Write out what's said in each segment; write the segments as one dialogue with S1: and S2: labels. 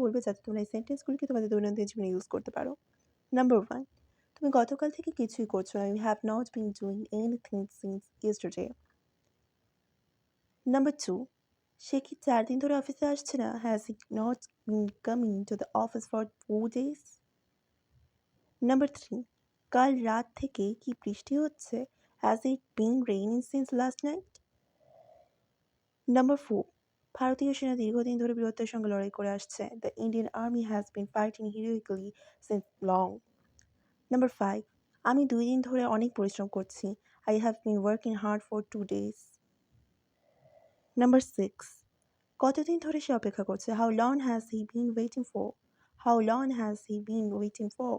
S1: বলবে যাতে তোমরা এই সেন্টেন্সগুলিকে তোমাদের দৈনন্দিন জীবনে ইউজ করতে পারো। নাম্বার 1, তুমি গতকাল থেকে কিছুই করছো না। You have not been doing anything since yesterday. Number 2, সে কি 4 দিন ধরে অফিসে আসছে না? Has he not been coming to the office for 4 days? Number 3, কাল রাত থেকে কি বৃষ্টি হচ্ছে? Has it been raining since last night? Number 4, ভারতীয় সেনা দীর্ঘদিন ধরে বীরত্বের সঙ্গে লড়াই করে আসছে। The Indian Army has been fighting heroically since long. Number 5, আমি 2 দিন ধরে অনেক পরিশ্রম করছি। I have been working hard for 2 days. Number 6, কতদিন ধরে সে অপেক্ষা করছে? How long has he been waiting for? How long has he been waiting for?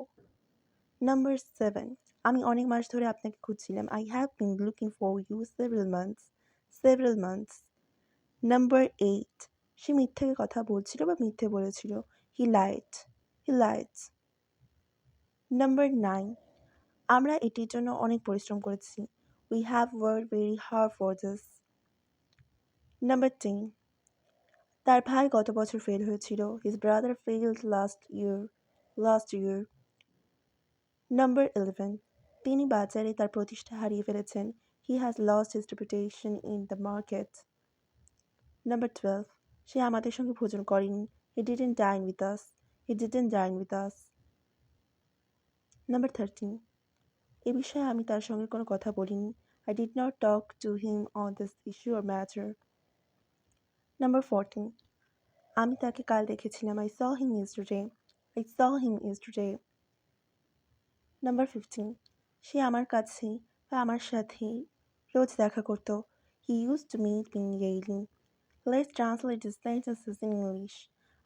S1: Number 7, আমি অনেক মাস ধরে আপনাকে খুঁজছিলাম। I have been looking for you several months. Several months. Number 8, সে মিথ্যে কথা বলছিল বা মিথ্যে বলেছিল। He lied. He lied. Number 9, আমরা এটির জন্য অনেক পরিশ্রম করেছি। We have worked very hard for this. Number 10, তার ভাই গত বছর ফেল হয়েছিল। His brother failed last year. Last year. Number 11, তিনি বাজারে তার প্রতিষ্ঠা হারিয়ে ফেলেছেন। He has lost his reputation in the market. Number 12, সে আমাদের সঙ্গে ভোজন করেনি। He didn't dine with us. He didn't dine with us. Number 13, এ বিষয়ে আমি তার সঙ্গে কোনো কথা বলিনি। I did not talk to him on this issue or matter. Number 14, আমি তাকে কাল দেখেছিলাম। I saw him yesterday. I saw him yesterday. Number 15, সে আমার কাছে বা আমার সাথে রোজ দেখা করত। He used to meet me daily. Let's translate these sentences in English.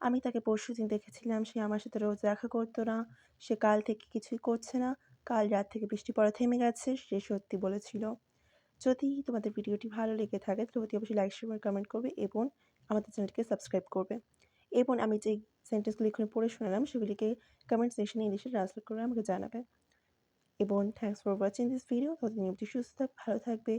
S1: আমি তাকে পরশুদিন দেখেছিলাম। সে আমার সাথে রোজ দেখা করতো না। সে কাল থেকে কিছুই করছে না। কাল রাত থেকে বৃষ্টি পড়া থেমে গেছে। সে সত্যি বলেছিল। যদি তোমাদের ভিডিওটি ভালো লেগে থাকে তাহলে অতি অবশ্যই লাইক, শেয়ার, কমেন্ট করবে এবং আমাদের চ্যানেলটিকে সাবস্ক্রাইব করবে। এবং আমি যে সেন্টেন্সগুলি এখানে পড়ে শোনালাম সেগুলিকে কমেন্ট সেকশনে ইংলিশে ট্রান্সলেট করে আমাকে জানাবে। এবং thanks for watching this video. ততদিন অবধি সুস্থ থাকবে, ভালো থাকবে।